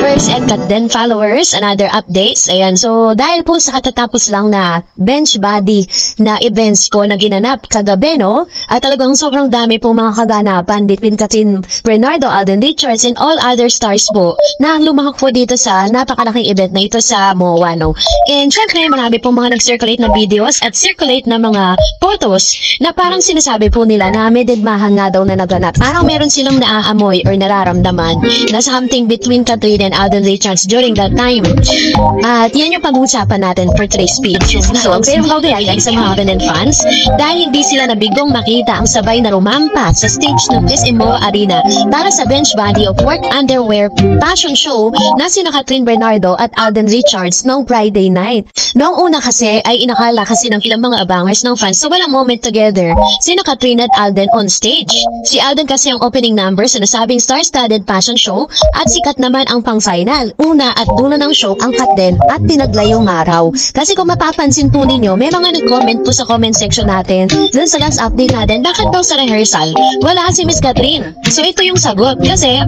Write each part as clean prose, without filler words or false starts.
viewers and Katden followers, another updates. Ayan, so dahil po sa katatapos lang na bench body na events po na ginanap kagabi, no? At talagang sobrang dami po mga kaganapan between Katrin Bernardo, Alden Richards, and all other stars po na lumahok po dito sa napakalaking event na ito sa MOA, no? And syempre, marami po mga nag-circulate na videos at circulate na mga photos na parang sinasabi po nila na may digmahan nga daw na naganap. Parang meron silang naaamoy or nararamdaman na something between Katrin and Alden Richards during that time. At yan yung pag-uusapan natin for today's speech. So, pero kagayag sa mga Katrin fans, dahil hindi sila nabigong makita ang sabay na rumampa sa stage ng SMO Arena para sa bench body of work underwear fashion show na sina Katrin Bernardo at Alden Richards noong Friday night. Noong una kasi ay inakala kasi ng ilang mga abangers ng fans sa walang moment together sina Katrin at Alden on stage. Si Alden kasi ang opening number sa nasabing star-studded fashion show at sikat naman ang pang-final. Una at dulo ng show ang Katden at pinaglayong araw. Kasi kung mapapansin po ninyo, may mga nag-comment po sa comment section natin dun sa last update natin, bakit daw sa rehearsal wala si Miss Katrin? So ito yung sagot. Kasi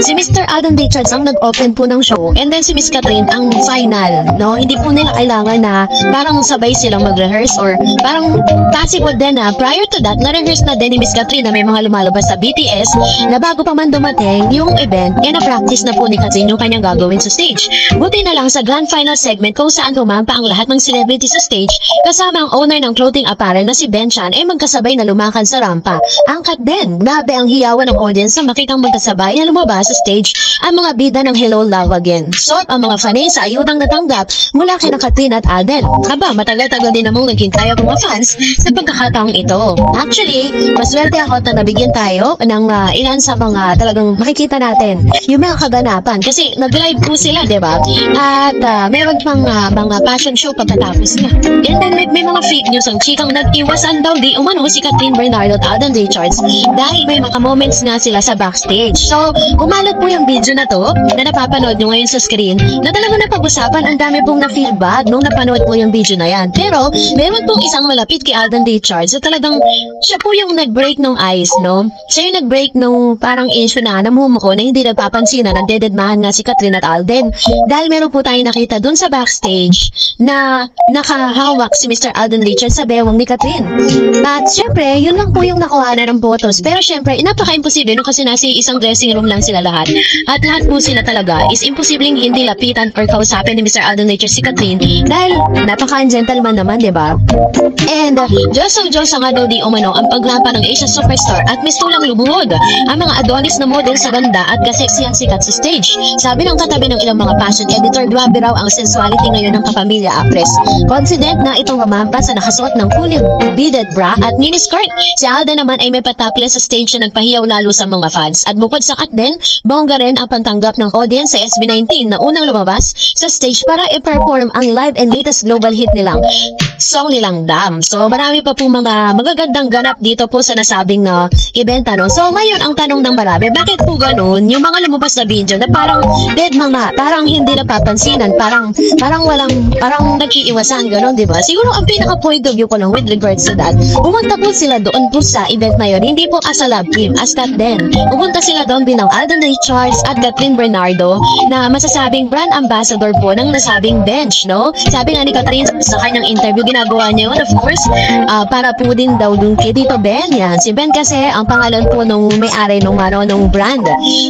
si Mr. Alden Richards ang nag-open po ng show and then si Miss Katrin ang final. No? Hindi po nila kailangan na parang sabay silang mag-rehearse or parang possible din na prior to that, na-rehearse na din ni Miss Katrin na may mga lumalabas sa BTS na bago pa man dumating yung event, na-practice na po ni Katrin yung kanyang gagawin sa stage. Buti na lang sa grand final segment kung saan lumampa ang lahat ng celebrity sa stage kasama ang owner ng clothing apparel na si Ben Chan ay magkasabay na lumakad sa rampa. Ang Katden, grabe ang hiyawan ng audience sa makitang magkasabay na lumabas sa stage ang mga bida ng Hello Love Again. So, ang mga fanay sa ayudang natanggap mula kina Katrin at Alden. Aba, matagal-tagal din namang naghintay ang mga fans sa pagkakataong ito. Actually, maswerte ako na nabigyan tayo ng ilan sa mga talagang makikita natin yung mga kaganapan. Kasi nag-live po sila, di ba? At meron pang mga fashion show pagkatapos na. And then may mga fake news ang chikang nag-iwasan daw di umano si Katrin Bernardo at Alden Richards dahil may mga moments nga sila sa backstage. So, umalat po yung video na to na napapanood nyo ngayon sa screen na talagang napag-usapan, ang dami pong na-feel bad nung napanood po yung video na yan. Pero, meron pong isang malapit kay Alden Richards na talagang siya po yung nag-break ng ice, no? Siya yung nag-break nung parang issue na namumuko na hindi nagpapansinan ang dededmahan nga si Katrin at Alden. Dahil meron po tayong nakita dun sa backstage na nakahawak si Mr. Alden Richards sa bewang ni Katrin. At syempre, yun lang po yung nakuha na ng photos. Pero syempre, napaka-imposible no kasi nasa isang dressing room lang sila lahat. At lahat po sila talaga is imposibleng hindi lapitan or kausapin ni Mr. Alden Richards si Katrin dahil napaka-gentleman naman, di ba? And Diyos ang daw di umano ang paglampa ng Asian superstar at mistulang lumuhod ang mga adonis na model sa ganda at kaseksiyang sikat sa stage. Sabi ng katabi ng ilang mga fashion editor, grabe raw ang sensuality ngayon ng kapamilya actress. Confident na itong mamampa sa nakasuot ng fully beaded bra at miniskirt. Si Alden naman ay may pataples sa stage na nagpahiyaw lalo sa mga fans. At bukod sa Katden, bongga rin ang pangtanggap ng audience sa SB19 na unang lumabas sa stage para i-perform ang live and latest global hit nilang song nilang Dam. So marami pa pong mga magagandang ganap dito po sa nasabing event, ano. So ngayon ang tanong ng marami, bakit po ganun yung mga lumabas na video na parang dead mga, parang hindi napapansinan, parang nag-iiwasan, gano'n, di ba? Siguro ang pinaka-point of view ko lang with regards to that, pumunta po sila doon po sa event na yun, hindi po as a love team, as Katden. Pumunta sila doon bilang Alden Richards at Katrin Bernardo na masasabing brand ambassador po ng nasabing bench, no? Sabi nga ni Katrin sa kanyang interview, ginagawa niya yun, of course, para po din daw dun kay Tito Ben. Yan. Si Ben kasi ang pangalan po nung may-ari nung brand.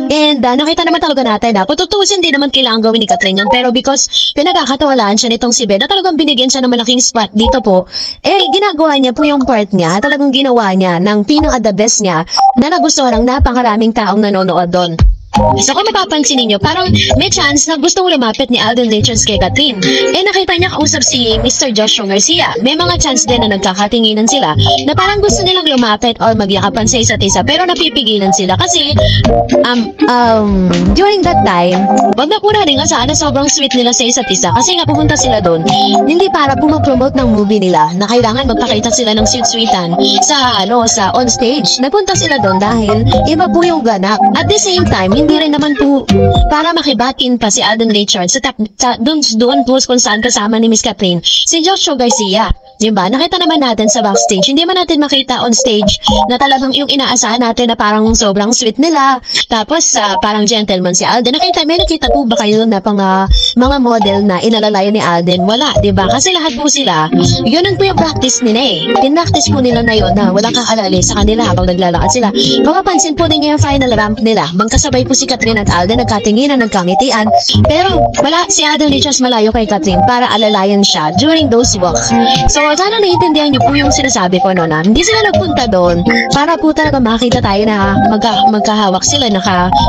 And nakita naman talaga natin na kung tutusin din naman kailangan gawin ni Katrin yun. Pero because pinagkakatawalaan siya nitong si Ben na talagang binigyan siya ng malaking spot dito po, ginagawa niya po yung part niya, talagang ginawa niya ng pinaka-the best niya na nagustuhan ng napakaraming taong nanonood doon. So kung mapapansin ninyo, parang may chance na gustong lumapit ni Alden Richards kay Katrin. Nakita niya kausap si Mr. Joshua Garcia. May mga chance din na nagkakatinginan sila na parang gusto nilang lumapit or magyakapan sa isa't isa pero napipigilan sila kasi during that time, wag na po natin sana sobrang sweet nila sa isa't isa kasi nga pumunta sila doon hindi para pumapromote ng movie nila na kailangan magpakita sila ng sweet-sweetan sa on stage. Nagpunta sila doon dahil iba po yung ganap. At the same time, hindi hindi rin naman po para makibatin pa si Alden Richards doon po kung saan kasama ni Miss Catherine si Joshua Garcia. Diba? Nakita naman natin sa backstage. Hindi man natin makita on stage na talagang yung inaasahan natin na parang sobrang sweet nila. Tapos parang gentleman si Alden. May nakita po ba kayo na mga model na inalalayan ni Alden? Wala, diba? Kasi lahat po sila, yun po yung practice nila eh. Pinractice po nila na yun na walang kakalali sa kanila habang naglalakad sila. Mapapansin po ninyo yung final ramp nila. Magkasabay po si Catherine at Alden, nagkatinginan, nagkangitian. Pero wala si Alden Richards malayo kay Catherine para alalayan siya during those walks. So, sana naiintindihan niyo po yung sinasabi ko no, na hindi sila nagpunta doon para po talaga makita tayo na magkahawak sila,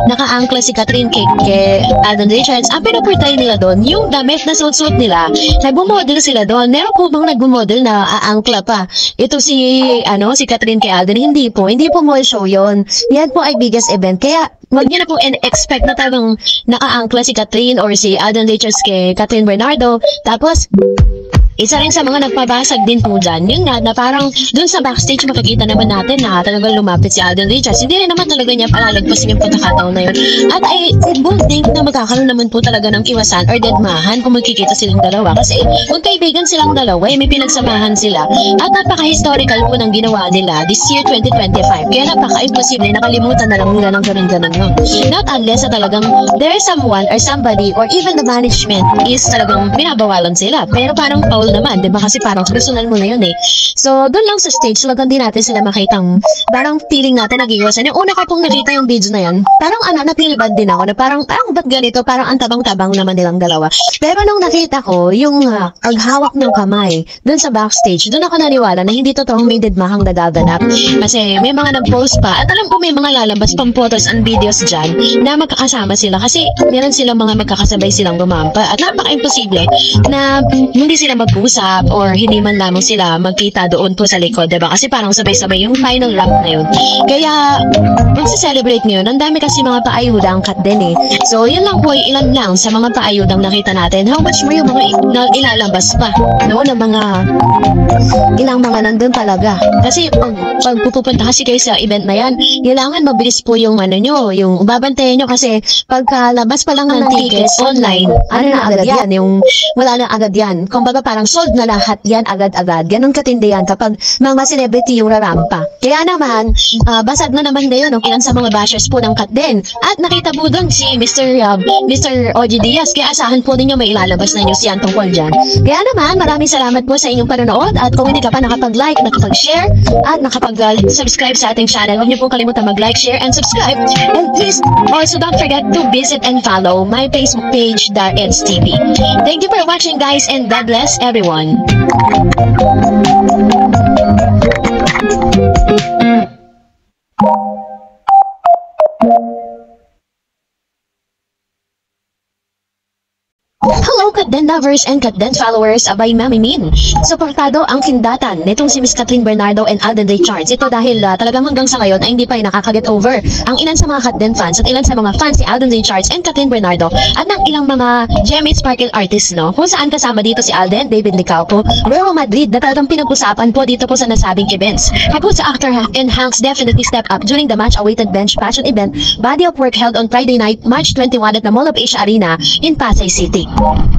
naka-angkla si Catherine kay Alden Richards. Ang pinuportay nila doon, yung damit na suot-suot nila, nagbumodel sila doon. Meron po bang nagbumodel na aangkla pa? Ito si Catherine kay Alden, hindi po mall show yon. Yan po ay biggest event. Kaya wag niyo na po expect na talagang naka-angkla si Catherine or si Alden Richards kay Catherine Bernardo. Tapos isa rin sa mga nagpabasag din po dyan, yun nga, na parang dun sa backstage makikita naman natin na talagang lumapit si Alden Richards. Hindi rin naman talaga niya palalagpasin yung pagkakataon na yun. At I don't think na magkakaroon naman po talaga ng iwasan or deadmahan kung magkikita silang dalawa. Kasi kung kaibigan silang dalawa, may pinagsamahan sila. At napaka-historical po ng ginawa nila this year 2025. Kaya napaka-imposible, nakalimutan na lang nila ng ganun-ganun yun. Not unless na talagang there is someone or somebody or even the management is talagang binabawalan sila. Pero parang Paul naman, diba? Kasi parang personal mo na yun eh. So, doon lang sa stage, talagang di natin sila makitang parang feeling natin nag-iwasan. Yung una ko pong nakita yung video na yan, parang na-feel bad din ako na parang ba't ganito? Parang ang tabang-tabang naman nilang dalawa. Pero nung nakita ko, yung paghawak ng kamay, doon sa backstage, doon ako naniwala na hindi totoong may deadmahang nagaganap. Kasi may mga nag-post pa, at alam ko may mga lalabas pang photos and videos dyan na magkakasama sila. Kasi meron silang mga magkakasabay silang gumampa. At napaka-imposible na hindi sila mag-usap or hindi man lamang sila magkita doon po sa likod, diba? Kasi parang sabay-sabay yung final ramp na yun. Kaya, magsa-celebrate ngayon, ang dami kasi mga paayudang cut din eh. So, yun lang po, ilan lang sa mga paayudang nakita natin. How much more yung mga ilalabas pa, no? Na mga, ilang mga nandun talaga. Kasi, pag pupunta kasi kayo sa event na yan, kailangan mabilis po yung yung babantayan nyo kasi pagkalabas pa lang ng tickets online, na agad yan, yung wala na agad yan. Kumbaga parang sold na lahat yan agad-agad. Ganun katindi yan kapag mga celebrity yung rarampa. Kaya naman, basag na naman ngayon ilan sa mga bashers po ng cut din. At nakita po doon si Mr. OG Diaz. Kaya asahan po ninyo may ilalabas na nyo siyan tungkol dyan. Kaya naman, maraming salamat po sa inyong panonood. At kung hindi ka pa nakapag-like, nakapag-share, at nakapag-subscribe sa ating channel, huwag niyo po kalimutan mag-like, share, and subscribe. And please, also don't forget to visit and follow my Facebook page, DarEdsTV. Thank you for watching, guys, and God bless everyone. Hello, Katden lovers and Katden followers, abay Mami Min. Suportado ang kindatan nitong si Miss Catherine Bernardo and Alden Richards. Ito dahil talagang hanggang sa ngayon ay hindi pa nakaka-get over ang ilan sa mga Katden fans at ilan sa mga fans si Alden Richards and Catherine Bernardo at ng ilang mga Gem Sparkle artists, no? Kung saan kasama dito si Alden, David Licauco, Real Madrid na talagang pinag-usapan po dito po sa nasabing events. Habang sa actor and Hanks definitely step up during the much-awaited bench fashion event, Body of Work held on Friday night, March 21 at the Mall of Asia Arena in Pasay City.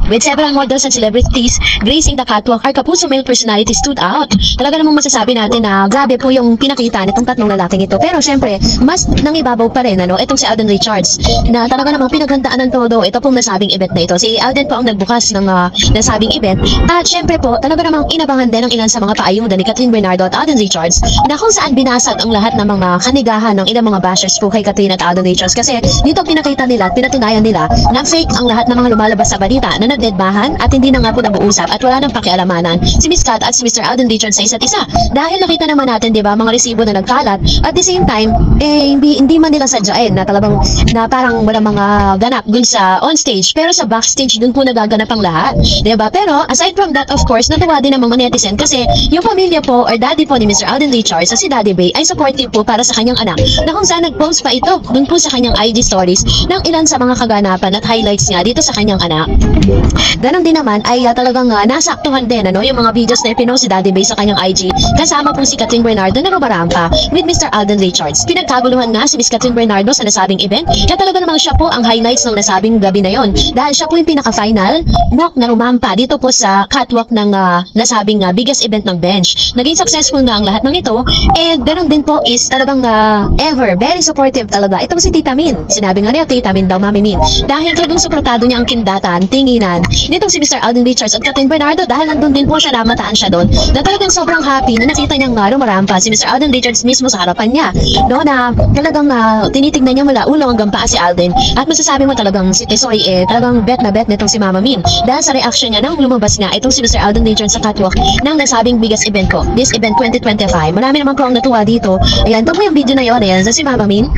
With several models and celebrities gracing the catwalk, our Kapuso male personality stood out. Talaga namang masasabi natin na grabe po yung pinakita nitong tatlong lalaking ito. Pero syempre, mas nangibabaw pa rin itong si Alden Richards na talaga namang pinaghandaan ng todo ito pong nasabing event na ito. Si Alden po ang nagbukas ng nasabing event. At syempre po, talaga namang inabangan din ng ilan sa mga paayuda ni Catherine Bernardo at Alden Richards na kung saan binasag ang lahat ng mga kanigahan ng ilang mga bashers po kay Catherine at Alden Richards. Kasi dito pinakita nila at pinatunayan nila na fake ang lahat ng mga lumalabas sa balita na nagdedmahan at hindi na nga po nag-uusap at wala nang pakialamanan si Miss Kat at si Mr. Alden Richards sa isa't isa. Dahil nakita naman natin, di ba, mga resibo na nagkalat at the same time, hindi man nila sadyain na talagang na parang wala mga ganap dun sa on stage pero sa backstage dun po nagaganap ang lahat. Di ba? Pero aside from that, of course, natuwa din ang mga netizen kasi yung pamilya po or daddy po ni Mr. Alden Richards sa si Daddy Bay ay supportive po para sa kanyang anak na kung saan nag-post pa ito dun po sa kanyang IG stories ng ilan sa mga kaganapan at highlights niya dito sa kanyang anak. Ganon din naman ay talagang nasaktuhan din yung mga videos na ipinost si Daddy Bay sa kanyang IG kasama po si Catherine Bernardo na rumarampa with Mr. Alden Richards. Pinagkaguluhan nga si Miss Catherine Bernardo sa nasabing event kaya talaga namang siya po ang highlights ng nasabing gabi na yon dahil siya po yung pinaka-final walk na rumampa dito po sa catwalk ng nasabing biggest event ng bench. Naging successful nga ang lahat ng ito and ganon din po is talagang ever very supportive talaga itong si Tita Min. Sinabi nga niya Tita Min daw Mami Min dahil talagang suportado niya ang kindatan, tinginan nitong si Mr. Alden Richards at Catherine Bernardo dahil nandun din po siya, namataan siya doon na talagang sobrang happy na nakita niyang rumarampa si Mr. Alden Richards mismo sa harapan niya no, na talagang tinitignan niya mula ulo hanggang paa si Alden at masasabi mo talagang si Tisoy talagang bet na bet nitong si Mama Min dahil sa reaction niya nang lumabas nga itong si Mr. Alden Richards sa catwalk ng nasabing biggest event ko, this event 2025. Marami naman po ang natuwa dito. Ayan, ito po yung video na yun, ayan, sa si Mama Min.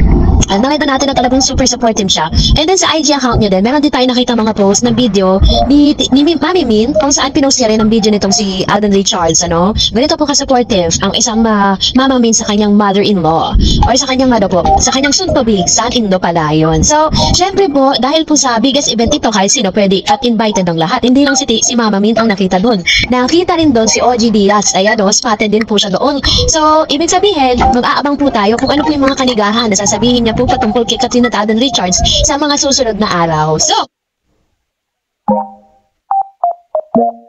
Nakita natin na talagang super supportive siya. And then sa IG account niya din, meron din tayo nakita mga post ng video ni Mami Min kung saan pinost niya rin ang video nitong si Alden Richards, ano? Ganito po ka-supportive ang isang Mama Min sa kanyang mother-in-law or sa kanyang sa kanyang soon-to-be son-in-law pala yun. So, syempre po, dahil po sa biggest event ito, kahit sino pwede at invited ang lahat. Hindi lang si Mama Min ang nakita doon. Nakita rin doon si OG Diaz. Ayan, spotted din po siya doon. So, ibig sabihin, mag-aabang po tayo kung ano po yung mga kanigahan na sasabihin niya po patungkol kay Catherine at Alden Richards sa mga susunod na araw. So,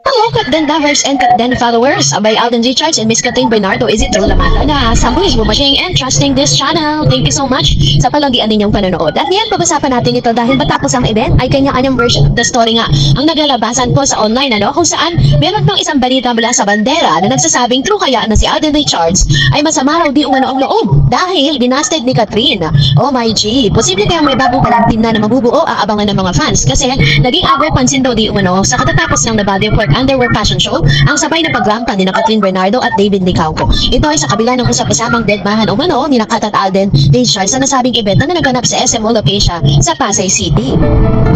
hello, Catden lovers and Catden followers by Alden Richards and Miss Catherine Bernardo. Is it true naman na someone is watching and trusting this channel? Thank you so much sa palagian ninyong panonood. At ngayon, pag-usapan natin ito dahil matapos ang event ay kanya-kanyang version of the story nga ang naglalabasan po sa online, ano? Kung saan meron pang isang balita mula sa bandera na nagsasabing true kaya na si Alden Richards ay masama raw di umano ang loob dahil binasted ni Catherine. Oh my G, posible kayang may bagong team na mabubuo aabangan ng mga fans kasi naging agaw pansin daw di umano sa katatapos ng The Body of Work Underwear Fashion Show ang sabay na pagrampa ni Catherine Bernardo at David Nicauco. Ito ay sa kabila ng usap-usapang deadmahan umano ni Kat at Alden Richards sa nasabing event na naganap sa SM Mall of Asia sa Pasay City.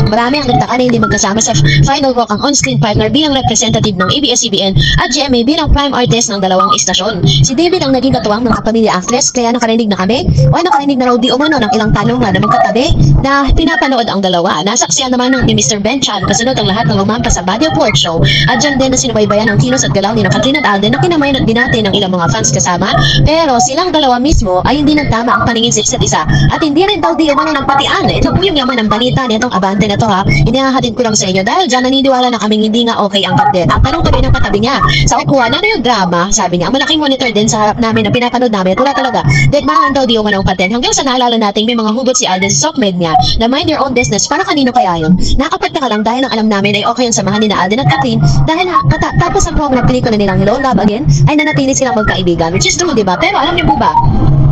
Marami ang nagtaka na hindi magkasama sa final walk ang on-screen partner bilang representative ng ABS-CBN at GMA bilang prime artist ng dalawang istasyon. Si David ang naging katuwang ng kapamilya actress kaya nakarinig na kami o nakarinig na raw di umano ng ilang tanungan na magkatabi na pinapanood ang dalawa. Nasaksiyan naman ng ni Mr. Ben Chan kasunod ang lahat ng lumampa sa Body of Work show at dyan din na sinubaybayan ang kilos at galaw ni Catherine at Alden na kinamayan at binati ng ilang mga fans kasama pero silang dalawa mismo ay hindi nagtama ang paningin sa isa't isa at hindi rin daw di umano nagpatian. Ito po yung yaman ng balita nitong abante na to ha. Inihahatid ko lang sa inyo dahil dyan naniniwala na kaming hindi nga okay ang Catherine. Ang tanong kami ng katabi niya sa upuan, ano yung drama? Sabi niya, malaking monitor din sa harap namin na pinapanood namin. Wala talaga. Deadmahan daw di umano ang Catherine hanggang sa naalala natin may mga hugot si Alden sa sockmed niya na mind your own business para kanino kaya yun. Nakapagtaka lang dahil ang alam namin ay okay ang samahan ni Alden at Catherine dahil tapos ang program pelikula nilang Hello Love Again ay nanatili silang magkaibigan which is true diba? Pero alam niyo po ba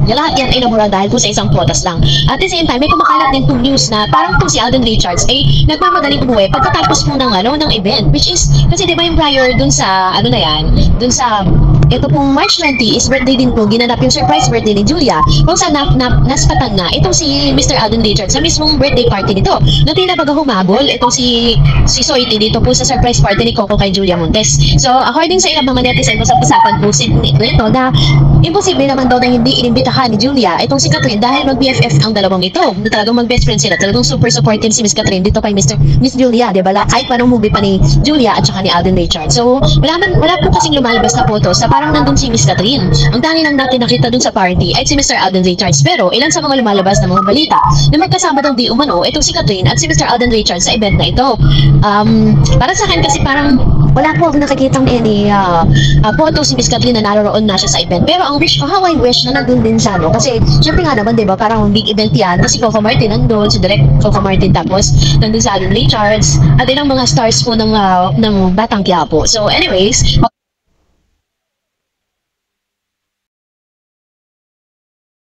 lahat yan ay namura dahil po sa isang photos lang. At the same time, may kumakalat din po news na parang itong si Alden Richards ay nagmamadaling umuwi pagkatapos po ng event. Which is, kasi diba yung prior dun sa, dun sa, ito pong March 20 is birthday din po, ginanap yung surprise birthday ni Julia. Kung saan naspatan na itong si Mr. Alden Richards sa mismong birthday party nito. Na tila baga humabol, itong si Soiti dito po sa surprise party ni Coco kay Julia Montes. So, according sa ilang mga netizen, usapan po ito na imposible naman daw na hindi inimbitahan ni Julia itong si Catherine dahil mag-BFF ang dalawang ito. Talagang mag-best friend sila. Talagang super supportive si Miss Catherine dito kay Miss Julia, diba? Kahit parang movie pa ni Julia at saka ni Alden Richards. So, wala po kasing lumalabas na photos na parang nandun si Miss Catherine. Ang tanging lang natin nakita dun sa party ay si Mr. Alden Richards. Pero, ilan sa mga lumalabas na mga balita na magkasama daw di umano itong si Catherine at si Mr. Alden Richards sa event na ito. Para sa akin kasi parang wala po akong nakikitang any photo si Miss Catherine na naroon na siya sa event. Pero ang wish ko, how I wish na nandun din siya, no? Kasi, syempre nga naman, diba, parang big event yan. Kasi Coco Martin nandun, si Direk Coco Martin, tapos nandun sa Alden Richards, at ilang mga stars po ng Batang Quiapo. So, anyways,